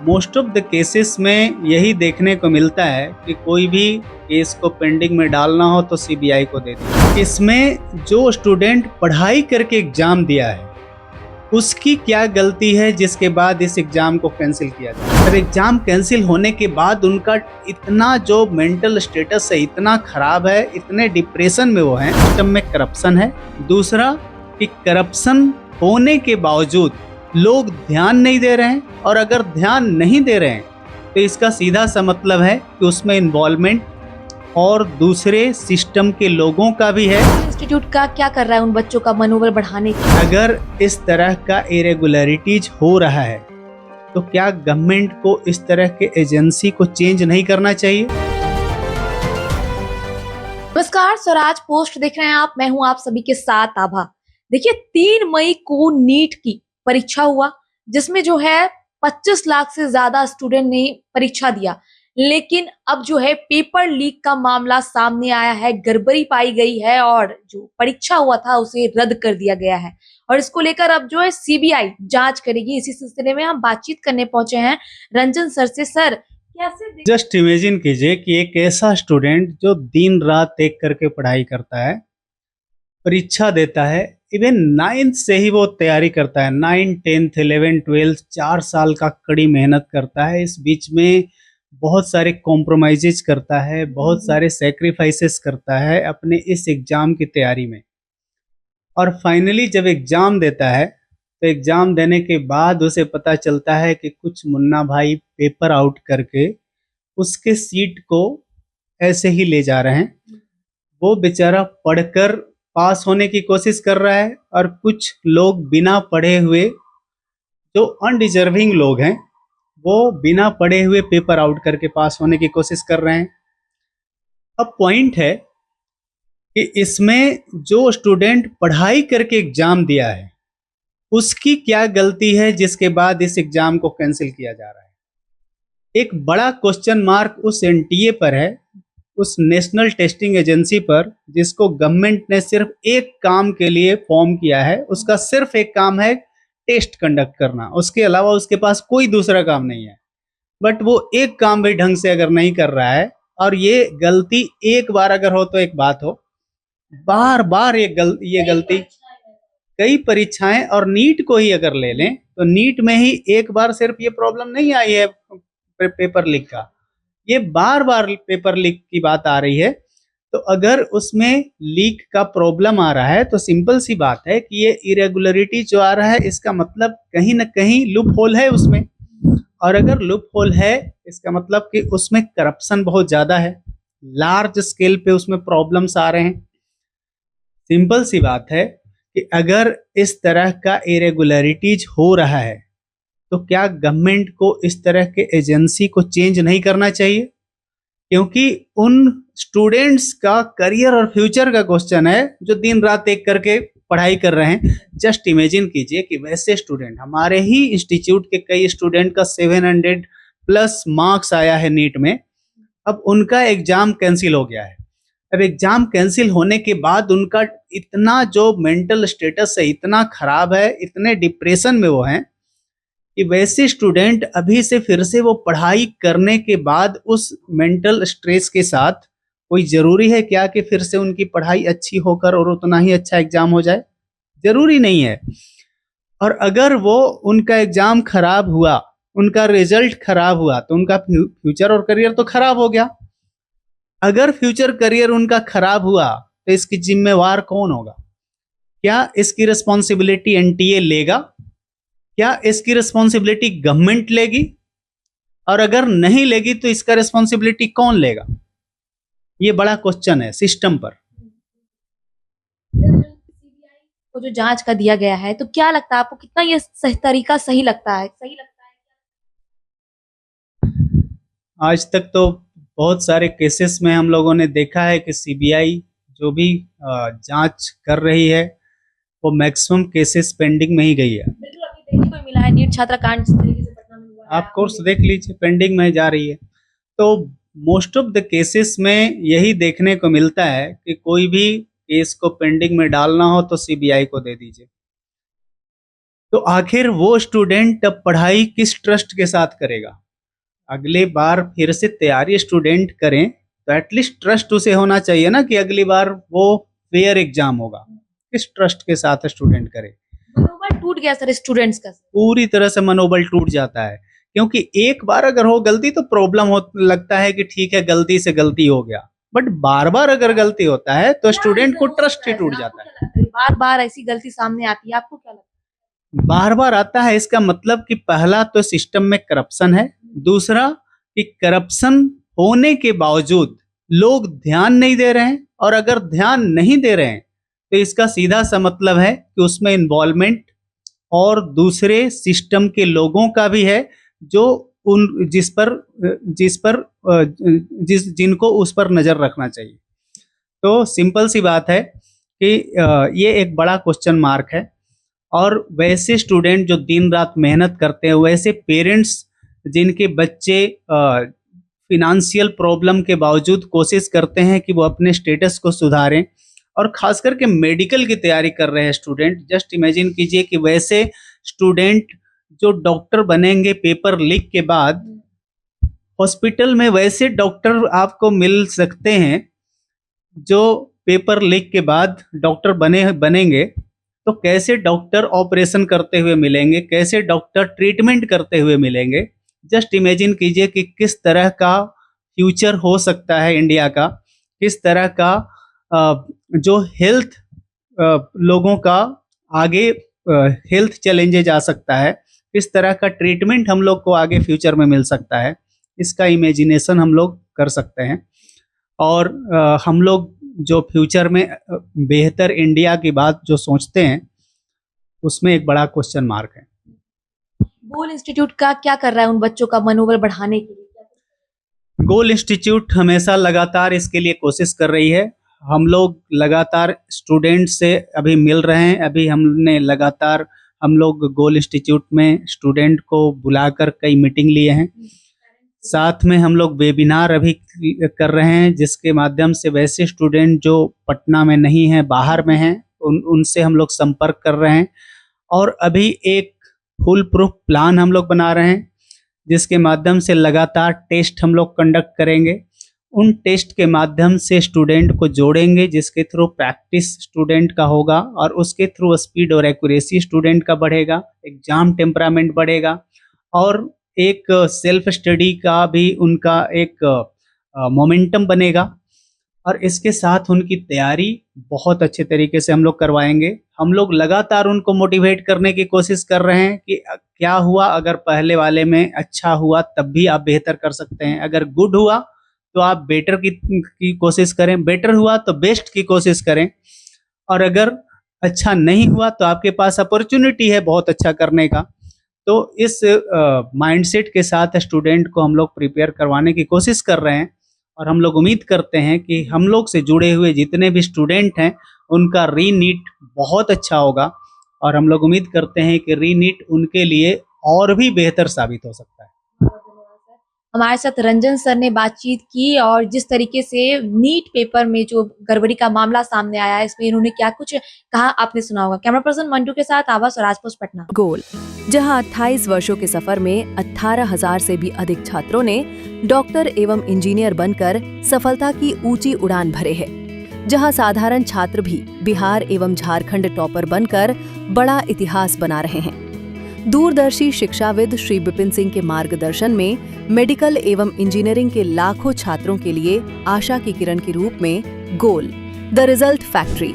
Most of the cases में यही देखने को मिलता है कि कोई भी केस को पेंडिंग में डालना हो तो सीबीआई को दे दी। इसमें जो स्टूडेंट पढ़ाई करके एग्जाम दिया है उसकी क्या गलती है जिसके बाद इस एग्जाम को कैंसिल किया जाए। अब एग्जाम कैंसिल होने के बाद उनका इतना जो मेंटल स्टेटस है इतना खराब है, इतने डिप्रेशन में वो हैं। सिस्टम में करप्शन है। दूसरा कि करप्शन होने के बावजूद लोग ध्यान नहीं दे रहे हैं, और अगर ध्यान नहीं दे रहे हैं तो इसका सीधा सा मतलब है कि उसमें इन्वॉल्वमेंट और दूसरे सिस्टम के लोगों का भी है। इंस्टीट्यूट का क्या कर रहा है उन बच्चों का मनोबल बढ़ाने के? अगर इस तरह का इरेगुलरिटीज हो रहा है तो क्या गवर्नमेंट को इस तरह के एजेंसी को चेंज नहीं करना चाहिए? नमस्कार, स्वराज पोस्ट देख रहे हैं आप। मैं हूं आप सभी के साथ आभा। देखिए, 3 मई को नीट की परीक्षा हुआ, जिसमें जो है 25 लाख से ज्यादा स्टूडेंट ने परीक्षा दिया। लेकिन अब जो है पेपर लीक का मामला सामने आया है, गड़बड़ी पाई गई है और जो परीक्षा हुआ था उसे रद्द कर दिया गया है। और इसको लेकर अब जो है सीबीआई जांच करेगी। इसी सिलसिले में हम बातचीत करने पहुंचे हैं रंजन सर से। सर, कैसे जस्ट इमेजिन कीजिए कि एक ऐसा स्टूडेंट जो दिन रात एक करके पढ़ाई करता है, परीक्षा देता है, इवन 9th से ही वो तैयारी करता है। 9, 10th, 11, 12 4 साल का कड़ी मेहनत करता है। इस बीच में बहुत सारे कॉम्प्रोमाइजेज करता है, बहुत सारे सेक्रीफाइसेस करता है अपने इस एग्जाम की तैयारी में। और फाइनली जब एग्जाम देता है तो एग्जाम देने के बाद उसे पता चलता है कि कुछ मुन्ना भाई पेपर आउट करके उसके सीट को ऐसे ही ले जा रहे हैं। वो बेचारा पढ़कर पास होने की कोशिश कर रहा है, और कुछ लोग बिना पढ़े हुए, जो अनडिजर्विंग लोग हैं, वो बिना पढ़े हुए पेपर आउट करके पास होने की कोशिश कर रहे हैं। अब पॉइंट है कि इसमें जो स्टूडेंट पढ़ाई करके एग्जाम दिया है उसकी क्या गलती है जिसके बाद इस एग्जाम को कैंसिल किया जा रहा है। एक बड़ा क्वेश्चन मार्क उस एनटीए पर है, उस नेशनल टेस्टिंग एजेंसी पर, जिसको गवर्नमेंट ने सिर्फ एक काम के लिए फॉर्म किया है। उसका सिर्फ एक काम है टेस्ट कंडक्ट करना, उसके अलावा उसके पास कोई दूसरा काम नहीं है। बट वो एक काम भी ढंग से अगर नहीं कर रहा है, और ये गलती एक बार अगर हो तो एक बात हो, बार बार ये गलती कई परीक्षाएं, और नीट को ही अगर ले लें तो नीट में ही एक बार सिर्फ ये प्रॉब्लम नहीं आई है पेपर लीक का, ये बार बार पेपर लीक की बात आ रही है। तो अगर उसमें लीक का प्रॉब्लम आ रहा है तो सिंपल सी बात है कि ये इरेगुलरिटी जो आ रहा है इसका मतलब कहीं ना कहीं लूप होल है उसमें। और अगर लूप होल है इसका मतलब कि उसमें करप्शन बहुत ज्यादा है, लार्ज स्केल पे उसमें प्रॉब्लम्स आ रहे हैं। सिंपल सी बात है कि अगर इस तरह का इरेगुलरिटीज हो रहा है तो क्या गवर्नमेंट को इस तरह के एजेंसी को चेंज नहीं करना चाहिए? क्योंकि उन स्टूडेंट्स का करियर और फ्यूचर का क्वेश्चन है जो दिन रात एक करके पढ़ाई कर रहे हैं। जस्ट इमेजिन कीजिए कि वैसे स्टूडेंट, हमारे ही इंस्टीट्यूट के कई स्टूडेंट का 700 प्लस मार्क्स आया है नीट में, अब उनका एग्जाम कैंसिल हो गया है। अब एग्जाम कैंसिल होने के बाद उनका इतना जो मेंटल स्टेटस है इतना खराब है, इतने डिप्रेशन में वो हैं कि वैसे स्टूडेंट अभी से फिर से वो पढ़ाई करने के बाद उस मेंटल स्ट्रेस के साथ, कोई जरूरी है क्या कि फिर से उनकी पढ़ाई अच्छी होकर और उतना ही अच्छा एग्जाम हो जाए? जरूरी नहीं है। और अगर वो उनका एग्जाम खराब हुआ, उनका रिजल्ट खराब हुआ, तो उनका फ्यूचर और करियर तो खराब हो गया। अगर फ्यूचर करियर उनका खराब हुआ तो इसकी जिम्मेवार कौन होगा? क्या इसकी रिस्पॉन्सिबिलिटी एनटीए लेगा? क्या इसकी रिस्पॉन्सिबिलिटी गवर्नमेंट लेगी? और अगर नहीं लेगी तो इसका रिस्पॉन्सिबिलिटी कौन लेगा? ये बड़ा क्वेश्चन है सिस्टम पर। को जो जांच का दिया गया है, तो क्या लगता है आपको, कितना ये सही तरीका सही लगता है? आज तक तो बहुत सारे केसेस में हम लोगों ने देखा है कि सीबीआई जो भी जांच कर रही है वो मैक्सिमम केसेस पेंडिंग में ही गई है। बिल्कुल, अभी देखने को मिला है नीट छात्रा कांड जिस तरीके से पटना में हुआ है, आप कोर्स देख लीजिए, पेंडिंग में जा रही है। तो मोस्ट ऑफ द केसेस में यही देखने को मिलता है कि कोई भी केस को पेंडिंग में डालना हो तो सीबीआई को दे दीजिए। तो आखिर वो स्टूडेंट अब पढ़ाई किस ट्रस्ट के साथ करेगा? अगली बार फिर से तैयारी स्टूडेंट करें तो एटलीस्ट ट्रस्ट उसे होना चाहिए ना कि अगली बार वो फेयर एग्जाम होगा। किस ट्रस्ट के साथ स्टूडेंट करे? मनोबल टूट गया सर स्टूडेंट्स का। पूरी तरह से मनोबल टूट जाता है, क्योंकि एक बार अगर हो गलती तो प्रॉब्लम हो, लगता है कि ठीक है गलती से गलती हो गया, बट बार बार अगर गलती होता है तो स्टूडेंट को ट्रस्ट ही टूट जाता है। बार बार ऐसी गलती सामने आती है, आपको क्या लगता है? बार बार आता है, इसका मतलब कि पहला तो सिस्टम में करप्शन है, दूसरा कि करप्शन होने के बावजूद लोग ध्यान नहीं दे रहे हैं, और अगर ध्यान नहीं दे रहे हैं तो इसका सीधा सा मतलब है कि उसमें इन्वॉल्वमेंट और दूसरे सिस्टम के लोगों का भी है, जो उन जिनको उस पर नजर रखना चाहिए। तो सिंपल सी बात है कि ये एक बड़ा क्वेश्चन मार्क है। और वैसे स्टूडेंट जो दिन रात मेहनत करते हैं, वैसे पेरेंट्स जिनके बच्चे फिनेंशियल प्रॉब्लम के बावजूद कोशिश करते हैं कि वो अपने स्टेटस को सुधारें, और खास करके मेडिकल की तैयारी कर रहे हैं स्टूडेंट। जस्ट इमेजिन कीजिए कि वैसे स्टूडेंट जो डॉक्टर बनेंगे पेपर लीक के बाद, हॉस्पिटल में वैसे डॉक्टर आपको मिल सकते हैं जो पेपर लीक के बाद डॉक्टर बनेंगे, तो कैसे डॉक्टर ऑपरेशन करते हुए मिलेंगे, कैसे डॉक्टर ट्रीटमेंट करते हुए मिलेंगे। जस्ट इमेजिन कीजिए कि किस तरह का फ्यूचर हो सकता है इंडिया का, किस तरह का जो हेल्थ लोगों का आगे हेल्थ चैलेंजेज आ सकता है, किस तरह का ट्रीटमेंट हम लोग को आगे फ्यूचर में मिल सकता है, इसका इमेजिनेशन हम लोग कर सकते हैं। और हम लोग जो फ्यूचर में बेहतर इंडिया की बात जो सोचते हैं, उसमें एक बड़ा क्वेश्चन मार्क है। गोल इंस्टीट्यूट का क्या कर रहा है उन बच्चों का मनोबल बढ़ाने के लिए? गोल इंस्टीट्यूट हमेशा लगातार इसके लिए कोशिश कर रही है। हम लोग लगातार स्टूडेंट से अभी मिल रहे हैं। अभी हमने लगातार हम लोग गोल इंस्टीट्यूट में स्टूडेंट को बुलाकर कई मीटिंग लिए हैं। साथ में हम लोग वेबिनार अभी कर रहे हैं, जिसके माध्यम से वैसे स्टूडेंट जो पटना में नहीं हैं, बाहर में हैं, उनसे हम लोग संपर्क कर रहे हैं। और अभी एक फुल प्रूफ प्लान हम लोग बना रहे हैं, जिसके माध्यम से लगातार टेस्ट हम लोग कंडक्ट करेंगे। उन टेस्ट के माध्यम से स्टूडेंट को जोड़ेंगे, जिसके थ्रू प्रैक्टिस स्टूडेंट का होगा, और उसके थ्रू स्पीड और एक्यूरेसी स्टूडेंट का बढ़ेगा, एग्जाम टेम्परामेंट बढ़ेगा, और एक सेल्फ स्टडी का भी उनका एक मोमेंटम बनेगा। और इसके साथ उनकी तैयारी बहुत अच्छे तरीके से हम लोग करवाएंगे। हम लोग लगातार उनको मोटिवेट करने की कोशिश कर रहे हैं कि क्या हुआ, अगर पहले वाले में अच्छा हुआ तब भी आप बेहतर कर सकते हैं, अगर गुड हुआ तो आप बेटर की कोशिश करें, बेटर हुआ तो बेस्ट की कोशिश करें, और अगर अच्छा नहीं हुआ तो आपके पास अपॉर्चुनिटी है बहुत अच्छा करने का। तो इस माइंडसेट के साथ स्टूडेंट को हम लोग प्रिपेयर करवाने की कोशिश कर रहे हैं, और हम लोग उम्मीद करते हैं कि हम लोग से जुड़े हुए जितने भी स्टूडेंट हैं उनका री नीट बहुत अच्छा होगा, और हम लोग उम्मीद करते हैं कि री नीट उनके लिए और भी बेहतर साबित हो सकता है। हमारे साथ रंजन सर ने बातचीत की, और जिस तरीके से नीट पेपर में जो गड़बड़ी का मामला सामने आया है, इसमें इन्होंने क्या कुछ कहा आपने सुना होगा। कैमरा पर्सन मंटू के साथ आभा, स्वराज पोस्ट पटना। गोल, जहां 28 वर्षों के सफर में 18,000 से भी अधिक छात्रों ने डॉक्टर एवं इंजीनियर बनकर सफलता की ऊंची उड़ान भरे है, जहां साधारण छात्र भी बिहार एवं झारखंड टॉपर बनकर बड़ा इतिहास बना रहे हैं। दूरदर्शी शिक्षाविद श्री विपिन सिंह के मार्गदर्शन में मेडिकल एवं इंजीनियरिंग के लाखों छात्रों के लिए आशा की किरण के रूप में गोल, द रिजल्ट फैक्ट्री